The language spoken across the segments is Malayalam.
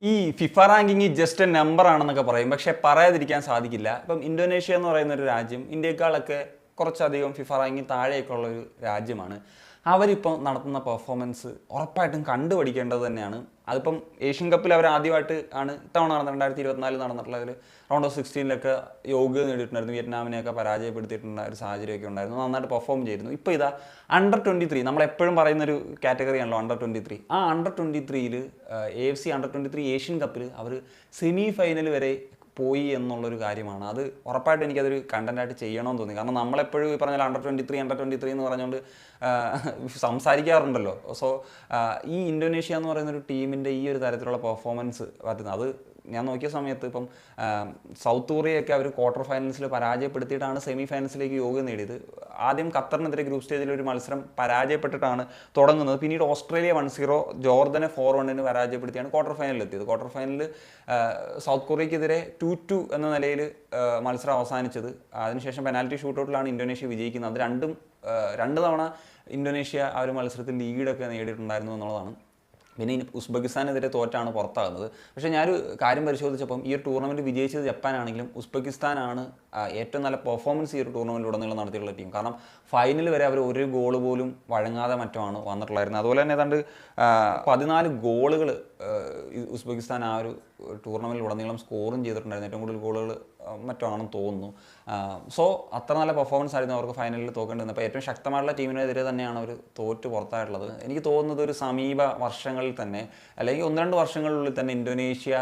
ഈ FIFA ranking just A number ആണെന്നൊക്കെ പറയും. പക്ഷെ പറയാതിരിക്കാൻ സാധിക്കില്ല. ഇപ്പം ഇന്തോനേഷ്യ എന്ന് പറയുന്ന ഒരു രാജ്യം ഇന്ത്യയെക്കാളൊക്കെ കുറച്ചധികം ഫിഫ റാങ്കിങ് താഴെയൊക്കെ ഉള്ള ഒരു രാജ്യമാണ്. അവരിപ്പം നടത്തുന്ന പെർഫോമൻസ് ഉറപ്പായിട്ടും കണ്ടുപഠിക്കേണ്ടത് തന്നെയാണ്. അതിപ്പം ഏഷ്യൻ കപ്പിൽ അവർ ആദ്യമായിട്ട് ആണ് ഇത്തവണ നടന്ന 2024 നടന്നിട്ടുള്ളതിൽ റൗണ്ട് ഓഫ് 16 യോഗ്യത നേടിയിട്ടുണ്ടായിരുന്നു. വിയറ്റ്നാമിനെയൊക്കെ പരാജയപ്പെടുത്തിയിട്ടുള്ള ഒരു സാഹചര്യമൊക്കെ ഉണ്ടായിരുന്നു. നന്നായിട്ട് പെർഫോം ചെയ്തിരുന്നു. ഇപ്പോൾ ഇതാ അണ്ടർ 23, നമ്മളെപ്പോഴും പറയുന്നൊരു കാറ്റഗറിയാണല്ലോ അണ്ടർ 23. ആ അണ്ടർ 23ൽ AFC അണ്ടർ 23 ഏഷ്യൻ കപ്പിൽ അവർ സെമി ഫൈനൽ വരെ പോയി എന്നുള്ളൊരു കാര്യമാണ്. അത് ഉറപ്പായിട്ട് എനിക്കതൊരു കണ്ടൻറ്റായിട്ട് ചെയ്യണമെന്ന് തോന്നി. കാരണം നമ്മളെപ്പോഴും ഈ പറഞ്ഞാൽ അണ്ടർ 23 എന്ന് പറഞ്ഞുകൊണ്ട് സംസാരിക്കാറുണ്ടല്ലോ. സോ ഈ ഇന്തോനേഷ്യ എന്ന് പറയുന്നൊരു ടീമിൻ്റെ ഈ ഒരു തരത്തിലുള്ള പെർഫോമൻസ് പറ്റുന്നത്, അത് ഞാൻ നോക്കിയ സമയത്ത് ഇപ്പം സൗത്ത് കൊറിയയൊക്കെ അവർ ക്വാർട്ടർ ഫൈനൽസിൽ പരാജയപ്പെടുത്തിയിട്ടാണ് സെമി ഫൈനൽസിലേക്ക് യോഗ്യത നേടിയത്. ആദ്യം ഖത്തറിനെതിരെ ഗ്രൂപ്പ് സ്റ്റേജിൽ ഒരു മത്സരം പരാജയപ്പെട്ടിട്ടാണ് തുടങ്ങുന്നത്. പിന്നീട് ഓസ്ട്രേലിയ 1-0, ജോർദനെ 4-1 പരാജയപ്പെടുത്തിയാണ് ക്വാർട്ടർ ഫൈനലിൽ എത്തിയത്. ക്വാർട്ടർ ഫൈനലിൽ സൗത്ത് കൊറിയക്കെതിരെ 2-2 എന്ന നിലയിൽ മത്സരം അവസാനിച്ചത്. അതിനുശേഷം പെനാൽറ്റി ഷൂട്ടൗട്ടിലാണ് ഇന്തോനേഷ്യ വിജയിക്കുന്നത്. അത് രണ്ട് തവണ ഇന്തോനേഷ്യ ആ ഒരു മത്സരത്തിൽ ലീഡൊക്കെ നേടിയിട്ടുണ്ടായിരുന്നു എന്നുള്ളതാണ്. പിന്നെ ഉസ്ബെക്കിസ്ഥാനെതിരെ തോറ്റാണ് പുറത്താകുന്നത്. പക്ഷേ ഞാനൊരു കാര്യം പരിശോധിച്ചപ്പം ഈ ഒരു ടൂർണമെൻറ്റ് വിജയിച്ചത് ജപ്പാനാണെങ്കിലും ഉസ്ബെക്കിസ്ഥാനാണ് ഏറ്റവും നല്ല പെർഫോമൻസ് ഈ ഒരു ടൂർണമെൻറ്റിലുടനീളം നടത്തിയിട്ടുള്ള ടീം. കാരണം ഫൈനൽ വരെ അവർ ഒരു ഗോൾ പോലും വഴങ്ങാതെ മറ്റുമാണ് വന്നിട്ടുള്ളായിരുന്നത്. അതുപോലെ തന്നെ ഏതാണ്ട് 14 ഗോളുകൾ ഉസ്ബെക്കിസ്ഥാൻ ആ ഒരു ടൂർണമെൻറ്റിലുടനീളം സ്കോറും ചെയ്തിട്ടുണ്ടായിരുന്നു. ഏറ്റവും കൂടുതൽ ഗോളുകൾ മറ്റാണെന്ന് തോന്നുന്നു. സോ അത്ര നല്ല പെർഫോമൻസ് ആയിരുന്നു അവർക്ക് ഫൈനലിൽ തോക്കേണ്ടി വന്നത്. അപ്പോൾ ഏറ്റവും ശക്തമായിട്ടുള്ള ടീമിനെതിരെ തന്നെയാണ് അവർ തോറ്റ് പുറത്തായിട്ടുള്ളത്. എനിക്ക് തോന്നുന്നത് ഒരു സമീപ വർഷങ്ങളിൽ തന്നെ, അല്ലെങ്കിൽ 1-2 വർഷങ്ങളിലുള്ളിൽ തന്നെ ഇന്തോനേഷ്യ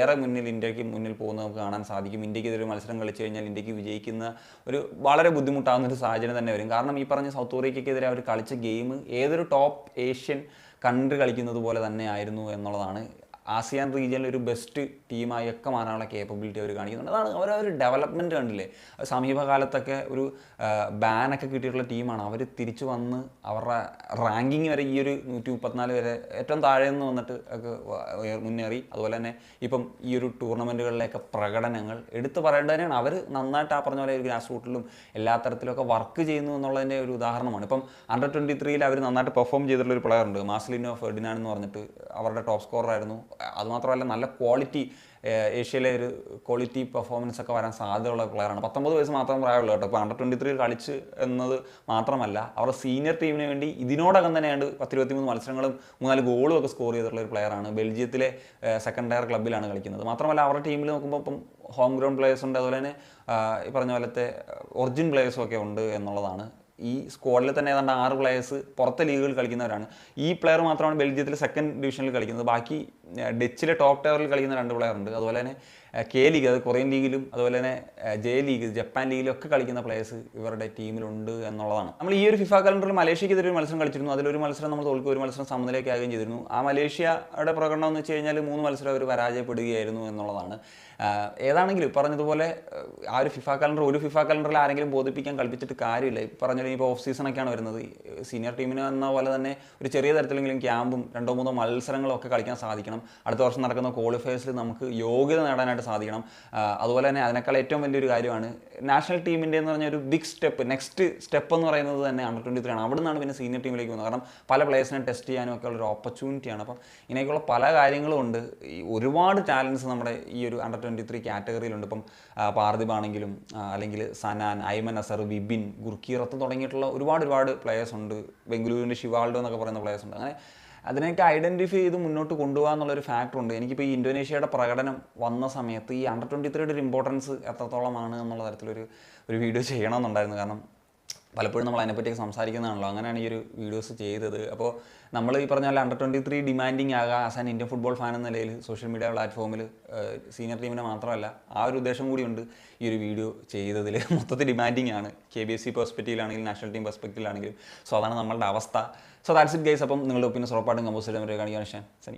ഏറെ ഇന്ത്യക്ക് മുന്നിൽ പോകുന്നത് നമുക്ക് കാണാൻ സാധിക്കും. ഇന്ത്യക്കെതിരെ മത്സരം കളിച്ചു കഴിഞ്ഞാൽ ഇന്ത്യക്ക് വിജയിക്കുന്ന ഒരു വളരെ ബുദ്ധിമുട്ടാകുന്ന ഒരു സാഹചര്യം തന്നെ വരും. കാരണം ഈ പറഞ്ഞ സൗത്ത് കൊറിയക്കെതിരെ അവർ കളിച്ച ഗെയിം ഏതൊരു ടോപ്പ് ഏഷ്യൻ കൺട്രി കളിക്കുന്നത് പോലെ തന്നെ ആയിരുന്നു എന്നുള്ളതാണ്. ആസിയാൻ റീജിയനിൽ ഒരു ബെസ്റ്റ് ടീമായി ഒക്കെ മാറാനുള്ള കേപ്പബിലിറ്റി അവർ കാണിക്കുന്നുണ്ട്. അതാണ് അവരൊരു ഡെവലപ്മെൻറ്റ് കണ്ടില്ലേ. സമീപകാലത്തൊക്കെ ഒരു ബാനൊക്കെ കിട്ടിയിട്ടുള്ള ടീമാണ്. അവർ തിരിച്ചു വന്ന് അവരുടെ റാങ്കിങ് വരെ ഈ ഒരു 134 വരെ ഏറ്റവും താഴെ നിന്ന് വന്നിട്ട് ഒക്കെ മുന്നേറി. അതുപോലെ തന്നെ ഇപ്പം ഈ ഒരു ടൂർണമെൻറ്റുകളിലെയൊക്കെ പ്രകടനങ്ങൾ എടുത്തു പറയേണ്ടത് തന്നെയാണ്. അവർ നന്നായിട്ട് ആ പറഞ്ഞ പോലെ ഒരു ഗ്രാസ് റൂട്ടിലും എല്ലാ തരത്തിലൊക്കെ വർക്ക് ചെയ്യുന്നു എന്നുള്ളതിൻ്റെ ഒരു ഉദാഹരണമാണ്. ഇപ്പം അണ്ടർ 23 അവർ നന്നായിട്ട് പെർഫോം ചെയ്തിട്ടുള്ളൊരു പ്ലെയർ ഉണ്ട്, മാർസലിനോ ഫെർഡിനാൻഡ് എന്ന് പറഞ്ഞിട്ട്. അവരുടെ ടോപ്പ് സ്കോറായിരുന്നു. അതുമാത്രമല്ല നല്ല ക്വാളിറ്റി, ഏഷ്യയിലെ ഒരു ക്വാളിറ്റി പെർഫോമൻസ് ഒക്കെ വരാൻ സാധ്യതയുള്ള പ്ലെയറാണ്. 19 വയസ്സ് മാത്രം പ്രായമുള്ളൂ കേട്ടോ. ഇപ്പോൾ അണ്ടർ 23 കളിച്ച് എന്നത് മാത്രമല്ല, അവരുടെ സീനിയർ ടീമിന് വേണ്ടി ഇതിനോടകം തന്നെയാണ് 10-23 മത്സരങ്ങളും 3-4 ഗോളും ഒക്കെ സ്കോർ ചെയ്തിട്ടുള്ള ഒരു പ്ലെയറാണ്. ബെൽജിയത്തിലെ സെക്കൻഡ് ടയർ ക്ലബ്ബിലാണ് കളിക്കുന്നത്. മാത്രമല്ല അവരുടെ ടീമിൽ നോക്കുമ്പോൾ ഇപ്പം ഹോം ഗ്രൗണ്ട് പ്ലേയേഴ്സ് ഉണ്ട്, അതുപോലെ തന്നെ ഈ പറഞ്ഞ പോലത്തെ ഒറിജിൻ പ്ലേയേഴ്സും ഒക്കെ ഉണ്ട് എന്നുള്ളതാണ്. ഈ സ്ക്വാഡിൽ തന്നെ ഏതാണ്ട് 6 പ്ലേയേഴ്സ് പുറത്തെ ലീഗുകളിൽ കളിക്കുന്നവരാണ്. ഈ പ്ലെയർ മാത്രമാണ് ബെൽജിയത്തിലെ സെക്കൻഡ് ഡിവിഷനിൽ കളിക്കുന്നത്. ബാക്കി ഡച്ചിലെ ടോപ്പ് ടയറിൽ കളിക്കുന്ന 2 പ്ലെയർ ഉണ്ട്. അതുപോലെ തന്നെ ലീഗ്, അത് കൊറിയൻ ലീഗിലും അതുപോലെ തന്നെ ലീഗ്, ജപ്പാൻ ലീഗിലും ഒക്കെ കളിക്കുന്ന പ്ലേയേഴ്സ് ഇവരുടെ ടീമിലുണ്ട് എന്നുള്ളതാണ്. നമ്മൾ ഈ ഒരു ഫിഫ കലണ്ടറിൽ മലേഷ്യക്കെതിരെ ഒരു മത്സരം കളിച്ചിരുന്നു. അതിലൊരു മത്സരം നമ്മൾ തോൽക്കുക, ഒരു മത്സരം സമനിലയൊക്കെ ആകുകയും ചെയ്തിരുന്നു. ആ മലേഷ്യയുടെ പ്രകടനം എന്ന് വെച്ച് കഴിഞ്ഞാൽ 3 മത്സരം അവർ പരാജയപ്പെടുകയായിരുന്നു എന്നുള്ളതാണ്. ഏതാണെങ്കിലും പറഞ്ഞതുപോലെ ആ ഒരു ഫിഫ കലണ്ടറിൽ ആരെങ്കിലും ബോധിപ്പിക്കാൻ കളിപ്പിച്ചിട്ട് കാര്യമില്ല. പറഞ്ഞാൽ ഇപ്പോൾ ഓഫ് സീസണൊക്കെയാണ് വരുന്നത്. സീനിയർ ടീമിന് എന്ന പോലെ തന്നെ ഒരു ചെറിയ തരത്തിലെങ്കിലും ക്യാമ്പും 2-3 മത്സരങ്ങളും ഒക്കെ കളിക്കാൻ സാധിക്കണം. അടുത്ത വർഷം നടക്കുന്ന ക്വാളിഫയേഴ്സിൽ നമുക്ക് യോഗ്യത നേടാനായിട്ട് സാധിക്കണം. അതുപോലെ തന്നെ അതിനേക്കാൾ ഏറ്റവും വലിയൊരു കാര്യമാണ് നാഷണൽ ടീമിൻ്റെ എന്ന് പറഞ്ഞ ഒരു ബിഗ് സ്റ്റെപ്പ്, നെക്സ്റ്റ് സ്റ്റെപ്പ് എന്ന് പറയുന്നത് തന്നെ അണ്ടർ 23 ആണ്. അവിടെ നിന്നാണ് പിന്നെ സീനിയർ ടീമിലേക്ക് പോകുന്നത്. കാരണം പല പ്ലേയേഴ്സിനെ ടെസ്റ്റ് ചെയ്യാനും ഒക്കെ ഉള്ളൊരു ഓപ്പർച്യൂണിറ്റിയാണ്. അപ്പം ഇങ്ങനെയൊക്കെയുള്ള പല കാര്യങ്ങളും ഉണ്ട്. ഈ ഒരുപാട് ടാലൻസ് നമ്മുടെ ഈ ഒരു അണ്ടർ 23 കാറ്റഗറിയിലുണ്ട്. ഇപ്പം പാർദിബ് ആണെങ്കിലും, അല്ലെങ്കിൽ സനാൻ, ഐമൻ അസർ, വിപിൻ, ഗുർക്കീറത്ത് തുടങ്ങിയിട്ടുള്ള ഒരുപാട് പ്ലേയേഴ്സ് ഉണ്ട്. ബംഗളൂരുവിൻ്റെ ഷിവാൾഡോ എന്നൊക്കെ പറയുന്ന പ്ലേയേഴ്സ് ഉണ്ട്. അങ്ങനെ അതിനെയൊക്കെ ഐഡൻറ്റിഫൈ ചെയ്ത് മുന്നോട്ട് കൊണ്ടുപോകുക എന്നുള്ളൊരു ഫാക്ടറുണ്ട്. എനിക്കിപ്പോൾ ഈ ഇന്തോനേഷ്യയുടെ പ്രകടനം വന്ന സമയത്ത് ഈ അണ്ടർ 23യുടെ ഒരു ഇമ്പോർട്ടൻസ് എത്രത്തോളമാണ് എന്നുള്ള തരത്തിലൊരു വീഡിയോ ചെയ്യണമെന്നുണ്ടായിരുന്നു. കാരണം പലപ്പോഴും നമ്മൾ അതിനെപ്പറ്റിയൊക്കെ സംസാരിക്കുന്നതാണല്ലോ. അങ്ങനെയാണ് ഈ ഒരു വീഡിയോസ് ചെയ്തത്. അപ്പോൾ നമ്മൾ ഈ പറഞ്ഞ പോലെ അണ്ടർ 23 ഡിമാൻഡിങ് ആകുക as an Indian football fan എന്ന നിലയിൽ സോഷ്യൽ മീഡിയ പ്ലാറ്റ്ഫോമിൽ സീനിയർ ടീമിനെ മാത്രമല്ല, ആ ഒരു ഉദ്ദേശം കൂടിയുണ്ട് ഈ ഒരു വീഡിയോ ചെയ്തതിൽ. മൊത്തത്തിൽ ഡിമാൻഡിങ് ആണ്, KBFC പെർസ്പെക്റ്റീവിലാണെങ്കിലും നാഷണൽ ടീം പെർസ്പെക്റ്റീവിലാണെങ്കിലും. സോ അതാണ് നമ്മളുടെ അവസ്ഥ. So that's it guys. അപ്പം നിങ്ങളുടെ ഒപ്പീനിയൻസ് ഉറപ്പായിട്ടും കമ്പോസ് ചെയ്യാൻ കാണിക്കാൻ.